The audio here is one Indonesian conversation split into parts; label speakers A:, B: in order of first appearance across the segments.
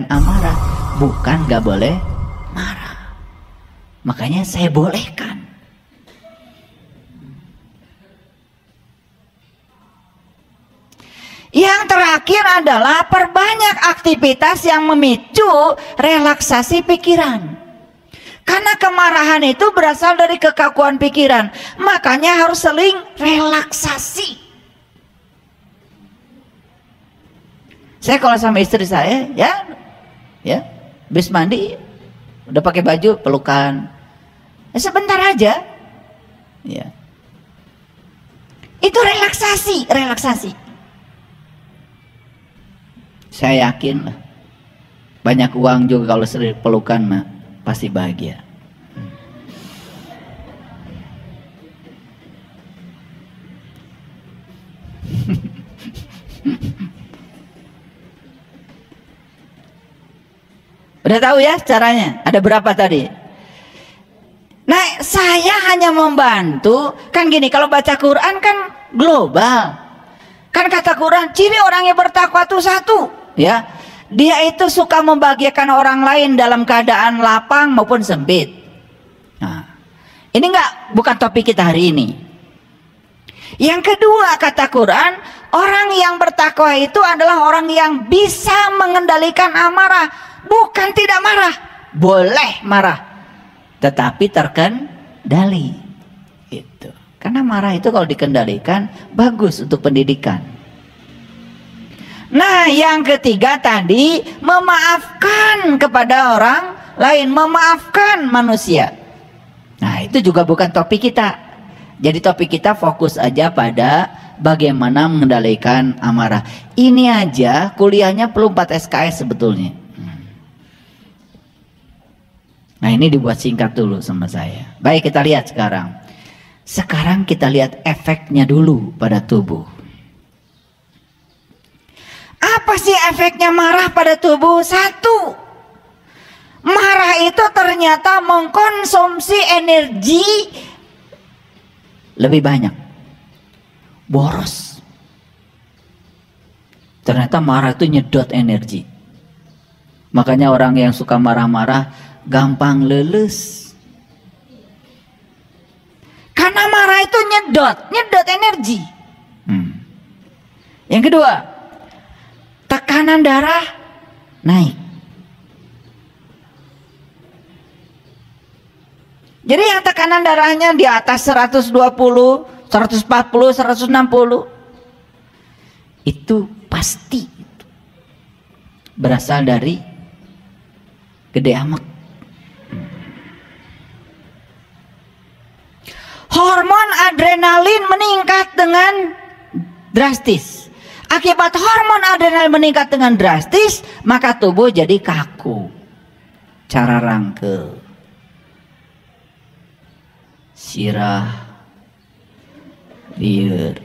A: amarah, bukan gak boleh marah. Makanya saya bolehkan. Yang terakhir adalah perbanyak aktivitas yang memicu relaksasi pikiran. Karena kemarahan itu berasal dari kekakuan pikiran, makanya harus seling relaksasi. Saya kalau sama istri saya, ya, habis mandi, udah pakai baju, pelukan, ya, sebentar aja, ya. Itu relaksasi. Saya yakin lah, banyak uang juga kalau sering pelukan mah pasti bahagia. Udah tahu ya caranya? Ada berapa tadi? Nah, saya hanya membantu. Kan gini, kalau baca Quran kan global. Kan kata Quran, ciri orang yang bertakwa itu satu, ya. Dia itu suka membahagiakan orang lain dalam keadaan lapang maupun sempit. Nah, ini bukan topik kita hari ini. Yang kedua, kata Quran, orang yang bertakwa itu adalah orang yang bisa mengendalikan amarah. Bukan tidak marah, boleh marah, tetapi terkendali. Itu. Karena marah itu kalau dikendalikan bagus untuk pendidikan. Nah, yang ketiga tadi, memaafkan kepada orang lain, memaafkan manusia. Nah, itu juga bukan topik kita. Jadi topik kita fokus aja pada bagaimana mengendalikan amarah. Ini aja kuliahnya perlu 4 SKS sebetulnya. Nah, ini dibuat singkat dulu sama saya. Baik, kita lihat sekarang. Sekarang kita lihat efeknya dulu pada tubuh. Apa sih efeknya marah pada tubuh? Satu, marah itu ternyata mengkonsumsi energi lebih banyak. Boros. Ternyata marah itu nyedot energi. Makanya orang yang suka marah-marah gampang leles. Karena marah itu nyedot energi. Yang kedua, tekanan darah naik. Jadi yang tekanan darahnya di atas 120, 140, 160 itu pasti berasal dari gede amak. Hormon adrenalin meningkat dengan drastis. Akibat hormon adrenalin meningkat dengan drastis, maka tubuh jadi kaku. Cara rangkel, sirah, lieur,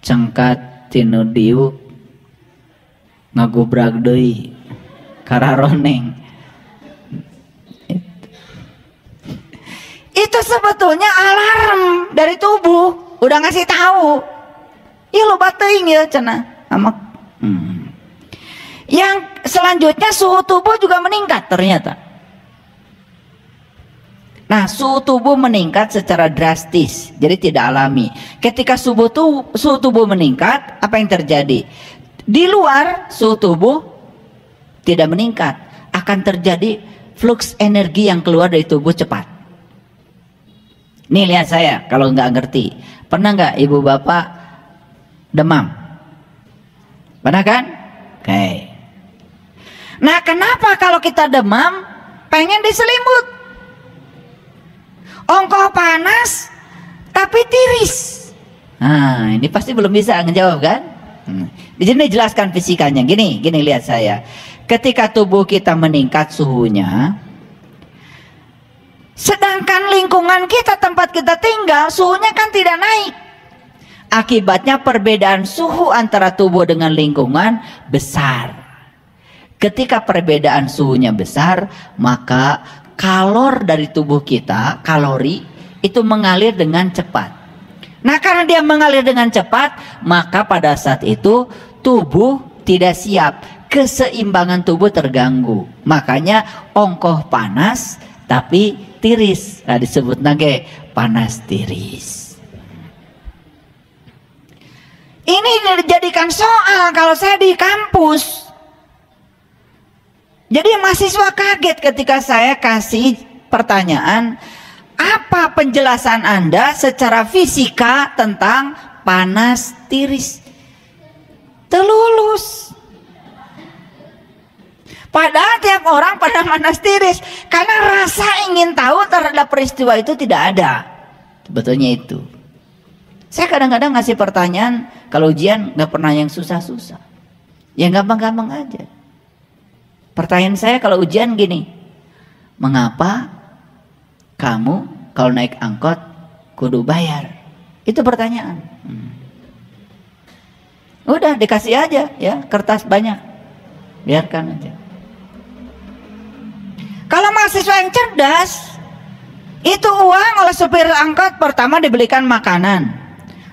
A: cengkat tinu diuk, ngagubrak deui, kararoneng. Itu sebetulnya alarm dari tubuh, udah ngasih tahu. Ya lo bateing ya cenah amak. Yang selanjutnya suhu tubuh juga meningkat ternyata. Nah, suhu tubuh meningkat secara drastis, jadi tidak alami. Ketika suhu tubuh meningkat, apa yang terjadi? Di luar suhu tubuh tidak meningkat, akan terjadi flux energi yang keluar dari tubuh cepat. Nih lihat saya, kalau nggak ngerti, pernah nggak ibu bapak demam? Pernah kan? Oke. Nah, kenapa kalau kita demam pengen diselimut? Ongkoh panas tapi tiris. Nah, ini pasti belum bisa ngejawab kan? Di sini jelaskan fisikanya. Gini lihat saya. Ketika tubuh kita meningkat suhunya, sedangkan lingkungan kita, tempat kita tinggal, suhunya kan tidak naik. Akibatnya perbedaan suhu antara tubuh dengan lingkungan besar. Ketika perbedaan suhunya besar, maka kalor dari tubuh kita, kalori, itu mengalir dengan cepat. Nah, karena dia mengalir dengan cepat, maka pada saat itu tubuh tidak siap, keseimbangan tubuh terganggu. Makanya ongkoh panas tapi tiris. Nah, disebut nage panas tiris. Ini dijadikan soal kalau saya di kampus. Jadi mahasiswa kaget ketika saya kasih pertanyaan, apa penjelasan Anda secara fisika tentang panas tiris? Telulus. Padahal tiap orang pada panas tiris, karena rasa ingin tahu terhadap peristiwa itu tidak ada. Sebetulnya itu. Saya kadang-kadang ngasih pertanyaan, kalau ujian nggak pernah yang susah-susah, yang gampang-gampang aja. Pertanyaan saya kalau ujian gini, mengapa kamu kalau naik angkot kudu bayar? Itu pertanyaan. Udah dikasih aja ya, kertas banyak, biarkan aja. Kalau mahasiswa yang cerdas, itu uang oleh supir angkot pertama dibelikan makanan.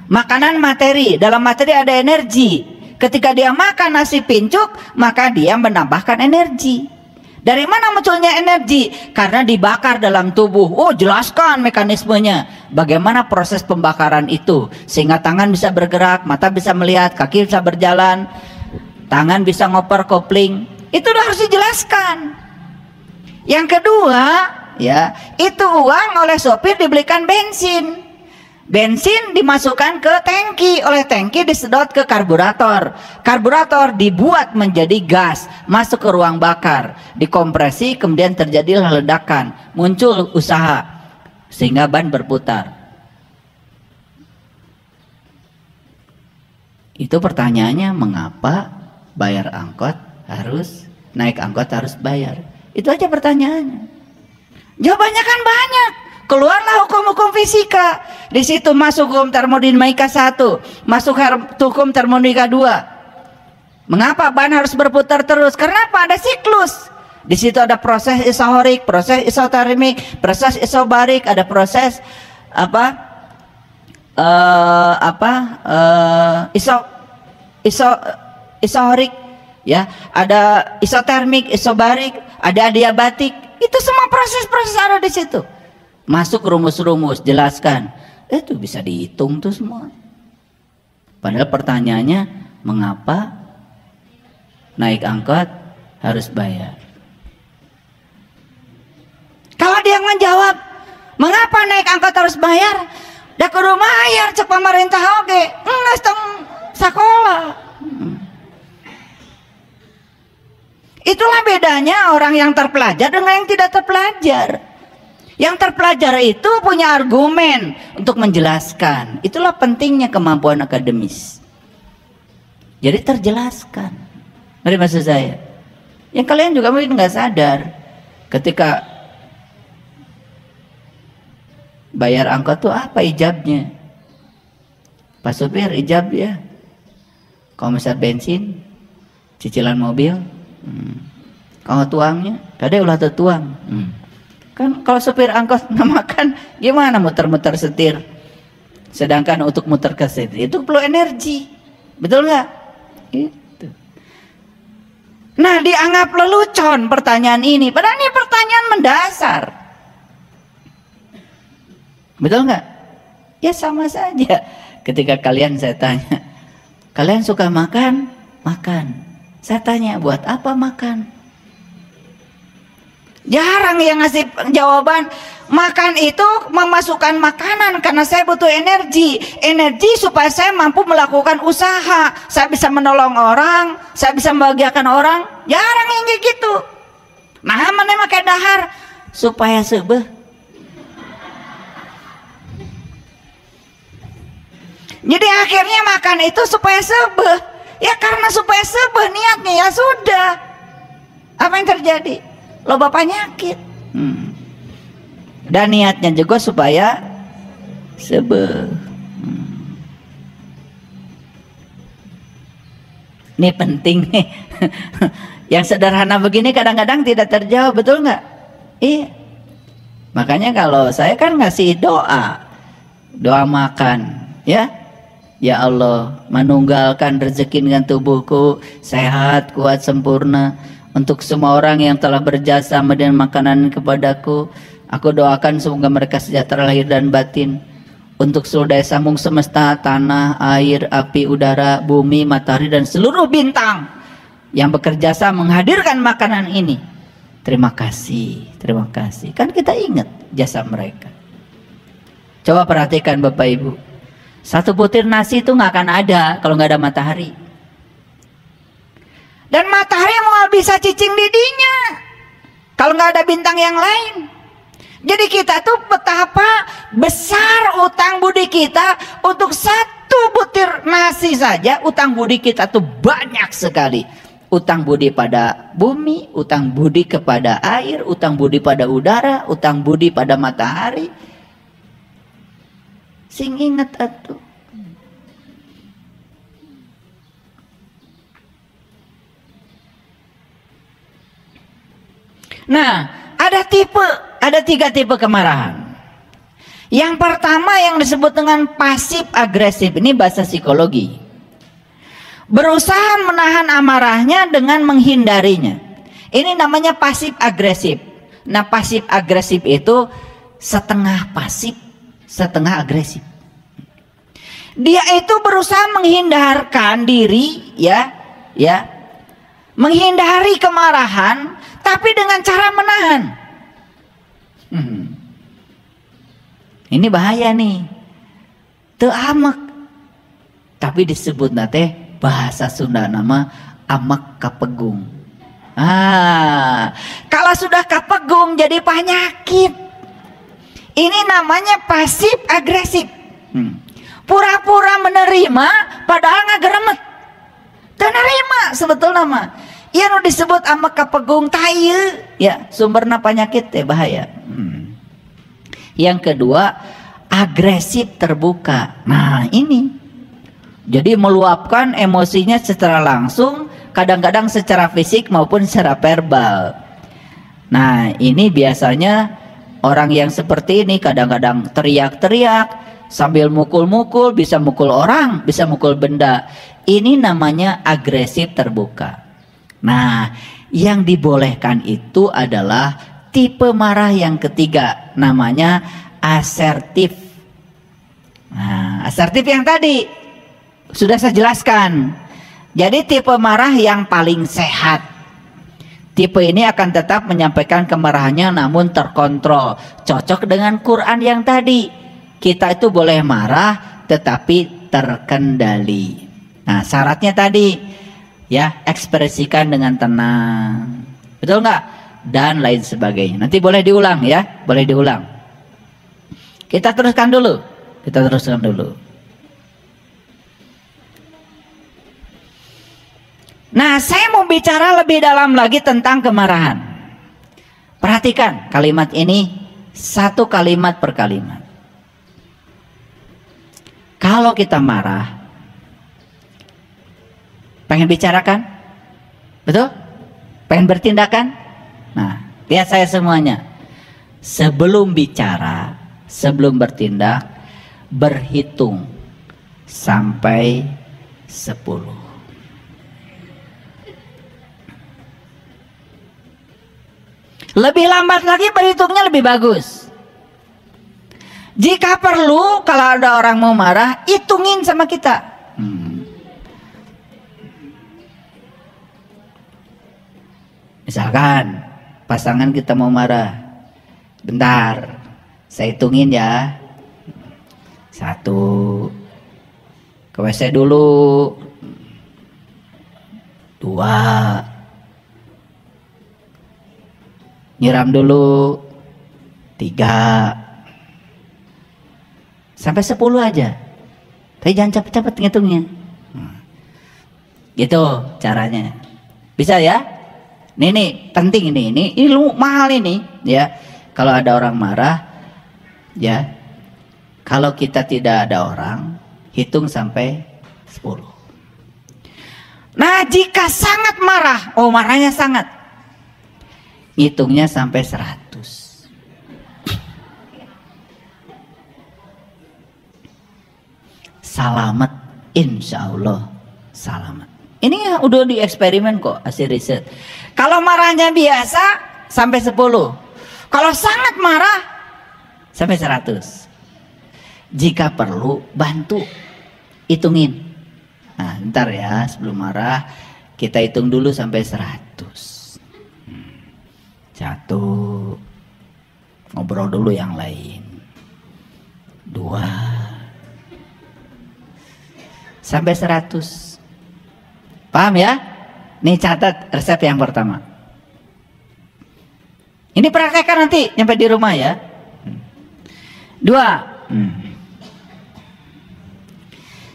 A: Makanan materi, dalam materi ada energi. Ketika dia makan nasi pincuk, maka dia menambahkan energi. Dari mana munculnya energi? Karena dibakar dalam tubuh. Oh, jelaskan mekanismenya. Bagaimana proses pembakaran itu? Sehingga tangan bisa bergerak, mata bisa melihat, kaki bisa berjalan, tangan bisa ngoper kopling. Itu udah harus dijelaskan. Yang kedua, ya, itu uang oleh sopir dibelikan bensin. Bensin dimasukkan ke tangki, oleh tangki disedot ke karburator. Karburator dibuat menjadi gas, masuk ke ruang bakar, dikompresi, kemudian terjadilah ledakan, muncul usaha, sehingga ban berputar. Itu pertanyaannya, mengapa bayar angkot harus, naik angkot harus bayar? Itu aja pertanyaannya. Jawabannya kan banyak. Keluarlah hukum-hukum fisika. Di situ masuk hukum termodinamika 1, masuk hukum termodinamika 2. Mengapa ban harus berputar terus? Karena apa? Ada siklus. Di situ ada proses isohorik, proses isotermik, proses isobarik, ada proses isohorik, ya, ada isotermik, isobarik, ada adiabatik. Itu semua proses-proses ada di situ. Masuk rumus-rumus, jelaskan. Itu bisa dihitung tuh semua. Padahal pertanyaannya, mengapa naik angkot harus bayar? Kalau dia menjawab, mengapa naik angkot harus bayar? Da kudu bayar cek pemerintah oge. Geus tong sakola. Itulah bedanya orang yang terpelajar dengan yang tidak terpelajar. Yang terpelajar itu punya argumen untuk menjelaskan. Itulah pentingnya kemampuan akademis. Jadi terjelaskan. Ngerti maksud saya? Yang kalian juga mungkin nggak sadar, ketika bayar angkot tuh apa ijabnya? Pak supir ijab ya. Kalau misal bensin, cicilan mobil, kalau tuangnya, tadi ulah tertuang. Kan kalau supir angkot makan gimana muter-muter setir, sedangkan untuk muter ke setir itu perlu energi, betul nggak? Itu. Nah, dianggap lelucon pertanyaan ini, padahal ini pertanyaan mendasar, betul nggak? Ya sama saja. Ketika kalian saya tanya, kalian suka makan? Makan. Saya tanya, buat apa makan? Jarang yang ngasih jawaban, makan itu memasukkan makanan karena saya butuh energi. Energi supaya saya mampu melakukan usaha, saya bisa menolong orang, saya bisa membahagiakan orang. Jarang yang kayak gitu. Nah, mana pakai dahar supaya sebeh. Jadi akhirnya makan itu supaya sebeh. Ya karena supaya sebeh niatnya, ya sudah. Apa yang terjadi? Loba penyakit. Dan niatnya juga supaya sebeh. Ini penting nih. Yang sederhana begini kadang-kadang tidak terjawab, betul nggak? Iya. Makanya kalau saya kan ngasih doa makan, ya. Ya Allah, manunggalkan rezeki dengan tubuhku sehat, kuat, sempurna. Untuk semua orang yang telah berjasa memberikan makanan kepadaku, aku doakan semoga mereka sejahtera lahir dan batin. Untuk seluruh daya sambung semesta, tanah, air, api, udara, bumi, matahari, dan seluruh bintang yang bekerja sama menghadirkan makanan ini, terima kasih, terima kasih. Kan kita ingat jasa mereka. Coba perhatikan Bapak Ibu, satu butir nasi itu nggak akan ada kalau nggak ada matahari. Dan matahari mau bisa cicing didinya kalau nggak ada bintang yang lain. Jadi kita tuh betapa besar utang budi kita. Untuk satu butir nasi saja utang budi kita tuh banyak sekali. Utang budi pada bumi, utang budi kepada air, utang budi pada udara, utang budi pada matahari. Sing ingat atuh. Nah, ada tiga tipe kemarahan. Yang pertama yang disebut dengan pasif agresif, ini bahasa psikologi. Berusaha menahan amarahnya dengan menghindarinya. Ini namanya pasif agresif. Nah, pasif agresif itu setengah pasif, setengah agresif. Dia itu berusaha menghindarkan diri, menghindari kemarahan, tapi dengan cara menahan. Ini bahaya nih. Teu amek. Tapi disebut nate bahasa Sunda nama amek kapegung. Kalau sudah kapegung jadi penyakit. Ini namanya pasif agresif. Pura-pura menerima padahal ngageremet. Menerima sebetulnya mah. Iya nu disebut amek kapegung tayu, ya sumberna penyakit teh bahaya. Yang kedua, agresif terbuka. Nah ini, jadi meluapkan emosinya secara langsung, kadang-kadang secara fisik maupun secara verbal. Nah ini biasanya orang yang seperti ini kadang-kadang teriak-teriak sambil mukul-mukul, bisa mukul orang, bisa mukul benda. Ini namanya agresif terbuka. Nah, yang dibolehkan itu adalah tipe marah yang ketiga, namanya asertif. Nah, asertif yang tadi sudah saya jelaskan. Jadi tipe marah yang paling sehat. Tipe ini akan tetap menyampaikan kemarahannya namun terkontrol. Cocok dengan Quran yang tadi. Kita itu boleh marah tetapi terkendali. Nah, syaratnya tadi, ya, ekspresikan dengan tenang, betul nggak? Dan lain sebagainya. Nanti boleh diulang ya, boleh diulang. Kita teruskan dulu, Nah, saya mau bicara lebih dalam lagi tentang kemarahan. Perhatikan kalimat ini, satu kalimat per kalimat. Kalau kita marah, pengen bicarakan? Betul? Pengen bertindakan? Nah, lihat saya semuanya. Sebelum bicara, sebelum bertindak, berhitung sampai 10. Lebih lambat lagi berhitungnya lebih bagus. Jika perlu, kalau ada orang mau marah, hitungin sama kita. Misalkan pasangan kita mau marah, bentar, saya hitungin ya. 1, ke WC dulu. 2, nyiram dulu. 3, sampai 10 aja. Tapi jangan cepet-cepet ngitungnya. Gitu caranya. Bisa ya? Ini penting ini ilmu mahal ini ya. Kalau ada orang marah ya, kalau kita tidak ada orang, hitung sampai 10. Nah, jika sangat marah, marahnya sangat, hitungnya sampai 100. Salamet insya Allah selamat. Ini udah di eksperimen kok, hasil riset. Kalau marahnya biasa sampai 10, kalau sangat marah sampai 100. Jika perlu bantu, hitungin. Nah ntar ya, sebelum marah kita hitung dulu sampai 100. 1, ngobrol dulu yang lain. 2, sampai 100. Paham ya? Nih catat resep yang pertama. Ini praktekkan nanti nyampe di rumah ya. 2,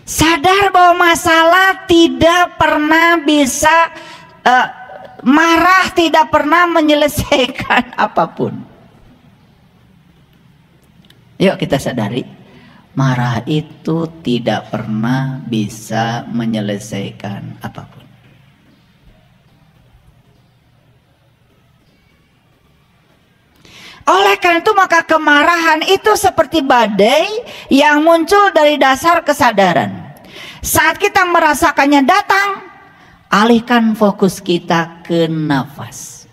A: sadar bahwa masalah tidak pernah bisa marah tidak pernah menyelesaikan apapun. Yuk kita sadari, marah itu tidak pernah bisa menyelesaikan apapun. Oleh karena itu maka kemarahan itu seperti badai yang muncul dari dasar kesadaran. Saat kita merasakannya datang, alihkan fokus kita ke nafas.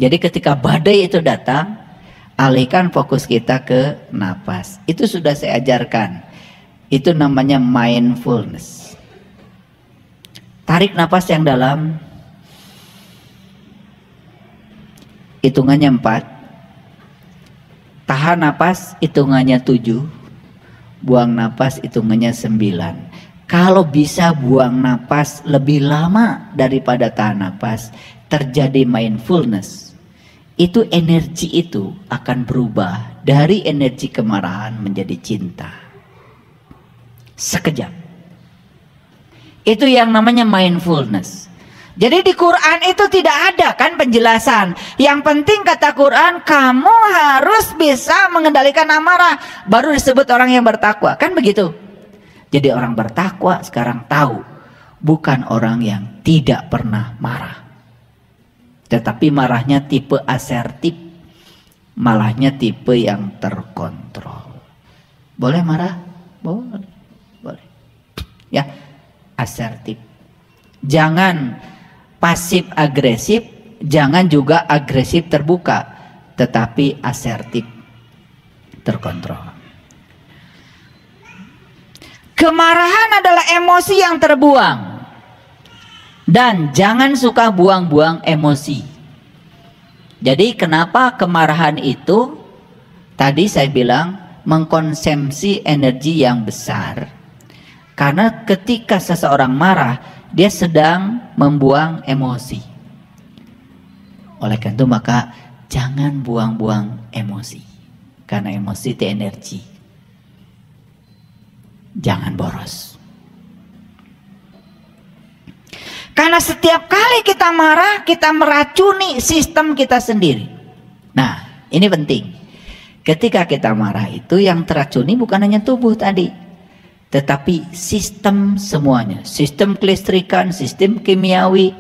A: Jadi ketika badai itu datang, alihkan fokus kita ke nafas. Itu sudah saya ajarkan. Itu namanya mindfulness. Tarik nafas yang dalam. Hitungannya 4. Tahan nafas hitungannya 7. Buang nafas hitungannya 9. Kalau bisa buang nafas lebih lama daripada tahan nafas, terjadi mindfulness. Itu energi itu akan berubah dari energi kemarahan menjadi cinta. Sekejap. Itu yang namanya mindfulness. Jadi di Quran itu tidak ada kan penjelasan. Yang penting kata Quran, kamu harus bisa mengendalikan amarah, baru disebut orang yang bertakwa. Kan begitu. Jadi orang bertakwa sekarang tahu, bukan orang yang tidak pernah marah. Tetapi marahnya tipe asertif, malahnya tipe yang terkontrol. Boleh marah? Boleh. Boleh. Ya, asertif. Jangan pasif agresif, jangan juga agresif terbuka, tetapi asertif, terkontrol. Kemarahan adalah emosi yang terbuang, dan jangan suka buang-buang emosi. Jadi kenapa kemarahan itu tadi saya bilang mengkonsumsi energi yang besar? Karena ketika seseorang marah, dia sedang membuang emosi. Oleh karena itu maka jangan buang-buang emosi. Karena emosi itu energi. Jangan boros. Karena setiap kali kita marah, kita meracuni sistem kita sendiri. Nah, ini penting. Ketika kita marah itu yang teracuni bukan hanya tubuh tadi, tetapi sistem semuanya, sistem kelistrikan, sistem kimiawi,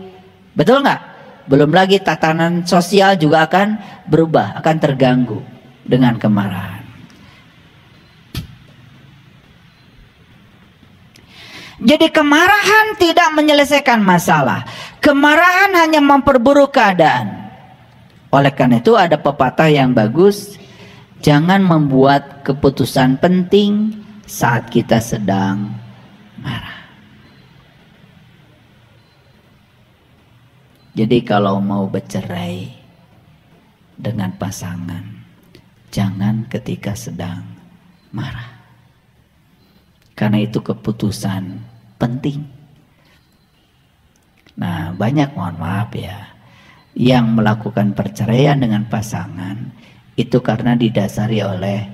A: betul nggak? Belum lagi tatanan sosial juga akan berubah, akan terganggu dengan kemarahan. Jadi kemarahan tidak menyelesaikan masalah, kemarahan hanya memperburuk keadaan. Oleh karena itu ada pepatah yang bagus, jangan membuat keputusan penting saat kita sedang marah. Jadi kalau mau bercerai dengan pasangan, jangan ketika sedang marah. Karena itu keputusan penting. Nah, banyak, mohon maaf ya, yang melakukan perceraian dengan pasangan itu karena didasari oleh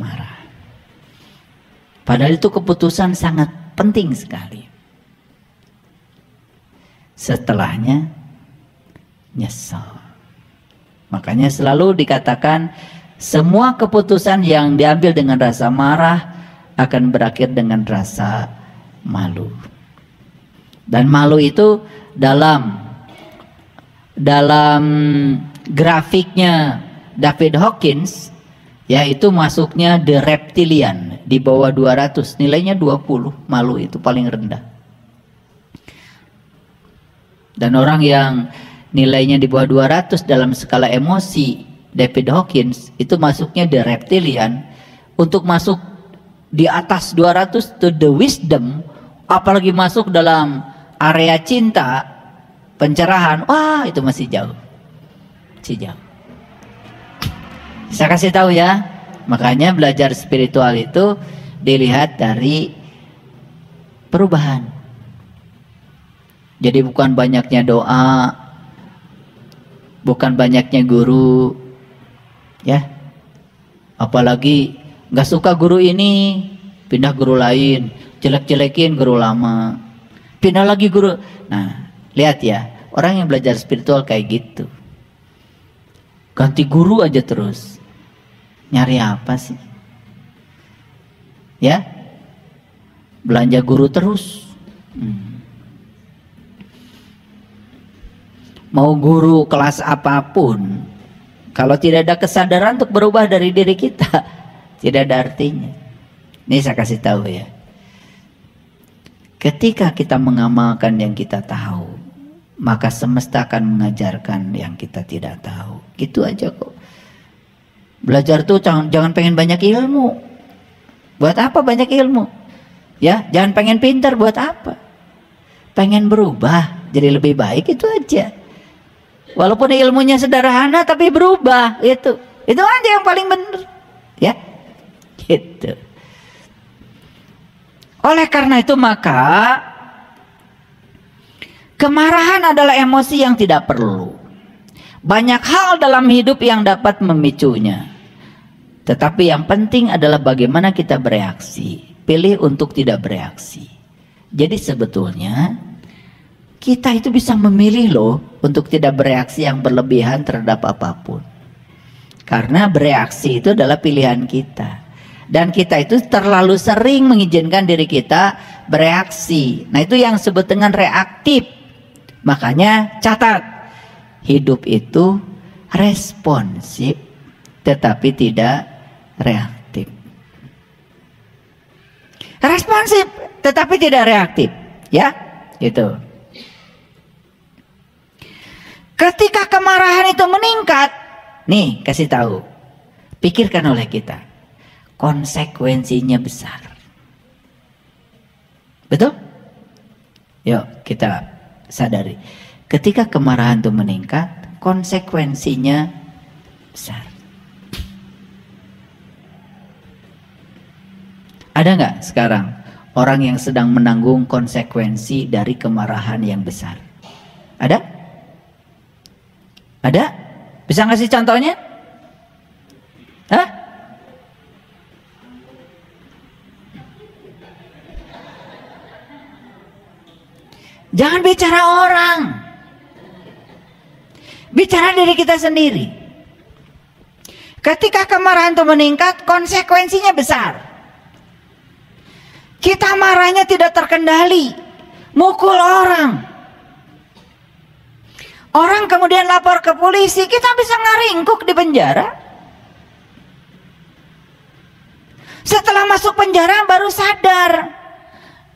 A: marah. Padahal itu keputusan sangat penting sekali. Setelahnya nyesal. Makanya selalu dikatakan semua keputusan yang diambil dengan rasa marah akan berakhir dengan rasa malu. Dan malu itu dalam grafiknya David Hawkins yaitu masuknya The Reptilian di bawah 200, nilainya 20. Malu, itu paling rendah. Dan orang yang nilainya di bawah 200 dalam skala emosi David Hawkins itu masuknya The Reptilian. Untuk masuk di atas 200 to The Wisdom, apalagi masuk dalam area cinta, pencerahan, wah itu masih jauh. Masih jauh. Saya kasih tahu ya, makanya belajar spiritual itu dilihat dari perubahan. Jadi bukan banyaknya doa, bukan banyaknya guru, ya. Apalagi nggak suka guru ini, pindah guru lain, jelek-jelekin guru lama, pindah lagi guru. Nah, lihat ya, orang yang belajar spiritual kayak gitu, ganti guru aja terus. Nyari apa sih? Ya, belanja guru terus. Mau guru kelas apapun, kalau tidak ada kesadaran untuk berubah dari diri kita, tidak ada artinya. Ini saya kasih tahu ya. Ketika kita mengamalkan yang kita tahu, maka semesta akan mengajarkan yang kita tidak tahu. Gitu aja kok. Belajar tuh jangan pengen banyak ilmu. Buat apa banyak ilmu? Ya, jangan pengen pintar, buat apa? Pengen berubah jadi lebih baik, itu aja. Walaupun ilmunya sederhana tapi berubah, itu aja yang paling benar, ya. Gitu. Oleh karena itu maka kemarahan adalah emosi yang tidak perlu. Banyak hal dalam hidup yang dapat memicunya. Tetapi yang penting adalah bagaimana kita bereaksi. Pilih untuk tidak bereaksi. Jadi sebetulnya kita itu bisa memilih loh untuk tidak bereaksi yang berlebihan terhadap apapun. Karena bereaksi itu adalah pilihan kita. Dan kita itu terlalu sering mengizinkan diri kita bereaksi. Nah itu yang disebut dengan reaktif. Makanya catat, hidup itu responsif tetapi tidak reaktif. Responsif tetapi tidak reaktif, ya, gitu. Ketika kemarahan itu meningkat, nih kasih tahu, pikirkan oleh kita, konsekuensinya besar. Betul? Yuk kita sadari, ketika kemarahan itu meningkat, konsekuensinya besar. Ada nggak sekarang orang yang sedang menanggung konsekuensi dari kemarahan yang besar? Ada? Ada? Bisa ngasih contohnya? Hah? Jangan bicara orang, bicara diri kita sendiri. Ketika kemarahan itu meningkat, konsekuensinya besar. Kita marahnya tidak terkendali, mukul orang. Orang kemudian lapor ke polisi, kita bisa ngaringkuk di penjara. Setelah masuk penjara baru sadar,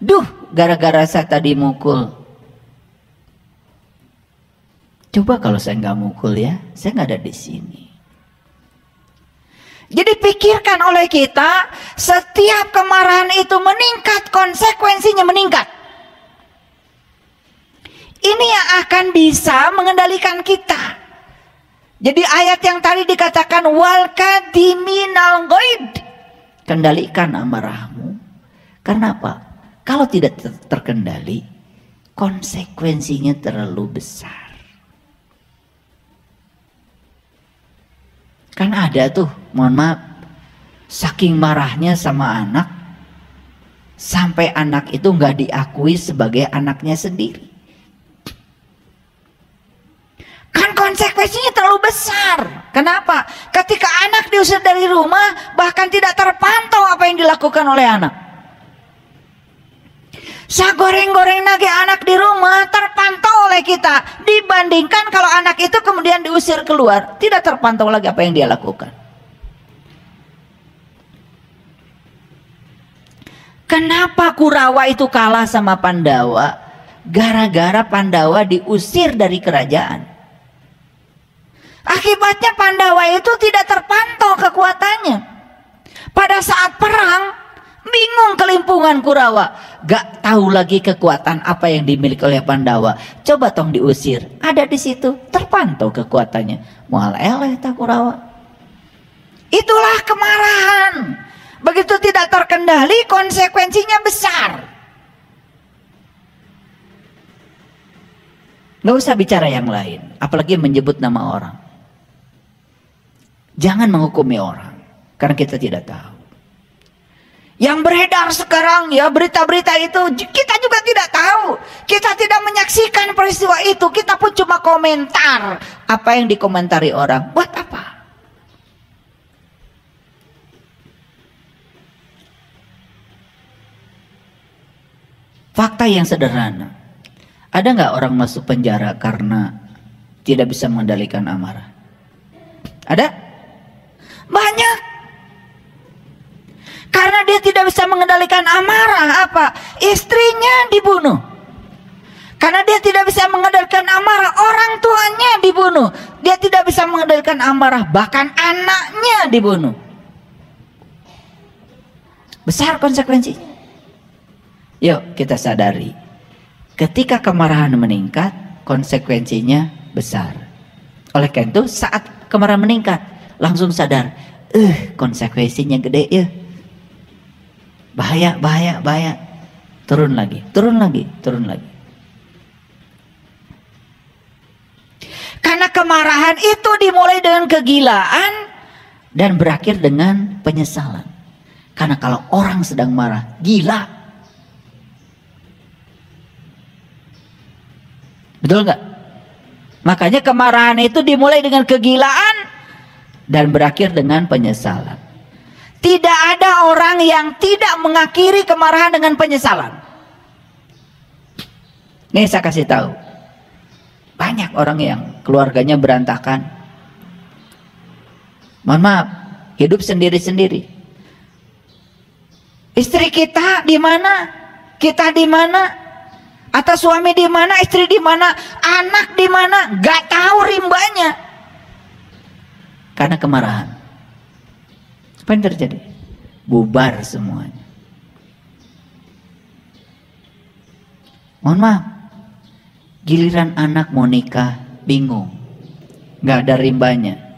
A: duh, gara-gara saya tadi mukul. Coba kalau saya nggak mukul ya, saya nggak ada di sini. Jadi pikirkan oleh kita, setiap kemarahan itu meningkat, konsekuensinya meningkat. Ini yang akan bisa mengendalikan kita. Jadi ayat yang tadi dikatakan wal kadhiminal ghaid, kendalikan amarahmu. Karena apa? Kalau tidak terkendali, konsekuensinya terlalu besar. Kan ada tuh, mohon maaf, saking marahnya sama anak, sampai anak itu nggak diakui sebagai anaknya sendiri. Kan konsekuensinya terlalu besar. Kenapa? Ketika anak diusir dari rumah, bahkan tidak terpantau apa yang dilakukan oleh anak. Sagoreng-goreng nage anak di rumah terpantau oleh kita, dibandingkan kalau anak itu kemudian diusir keluar, tidak terpantau lagi apa yang dia lakukan. Kenapa Kurawa itu kalah sama Pandawa? Gara-gara Pandawa diusir dari kerajaan. Akibatnya Pandawa itu tidak terpantau kekuatannya. Pada saat perang, bingung kelimpungan Kurawa. Gak tahu lagi kekuatan apa yang dimiliki oleh Pandawa. Coba tong diusir, ada di situ, terpantau kekuatannya. Mual eleh tak Kurawa. Itulah kemarahan. Begitu tidak terkendali, konsekuensinya besar. Gak usah bicara yang lain, apalagi menyebut nama orang. Jangan menghukumi orang, karena kita tidak tahu. Yang beredar sekarang ya, berita-berita itu kita juga tidak tahu. Kita tidak menyaksikan peristiwa itu, kita pun cuma komentar apa yang dikomentari orang. Buat apa? Fakta yang sederhana. Ada nggak orang masuk penjara karena tidak bisa mengendalikan amarah? Ada? Banyak. Karena dia tidak bisa mengendalikan amarah, apa? Istrinya dibunuh. Karena dia tidak bisa mengendalikan amarah, orang tuanya dibunuh. Dia tidak bisa mengendalikan amarah, bahkan anaknya dibunuh. Besar konsekuensinya. Yuk kita sadari, ketika kemarahan meningkat, konsekuensinya besar. Oleh karena itu saat kemarahan meningkat, langsung sadar, konsekuensinya gede ya. Bahaya, bahaya, bahaya. Turun lagi, turun lagi, turun lagi. Karena kemarahan itu dimulai dengan kegilaan dan berakhir dengan penyesalan. Karena kalau orang sedang marah, gila. Betul nggak? Makanya kemarahan itu dimulai dengan kegilaan dan berakhir dengan penyesalan. Tidak ada orang yang tidak mengakhiri kemarahan dengan penyesalan. Nih saya kasih tahu. Banyak orang yang keluarganya berantakan. Mohon maaf, hidup sendiri-sendiri. Istri kita di mana? Kita di mana? Atau suami di mana, istri di mana, anak di mana, gak tahu rimbanya. Karena kemarahan. Apa yang terjadi? Bubar semuanya. Mohon maaf, giliran anak mau nikah bingung, gak ada rimbanya.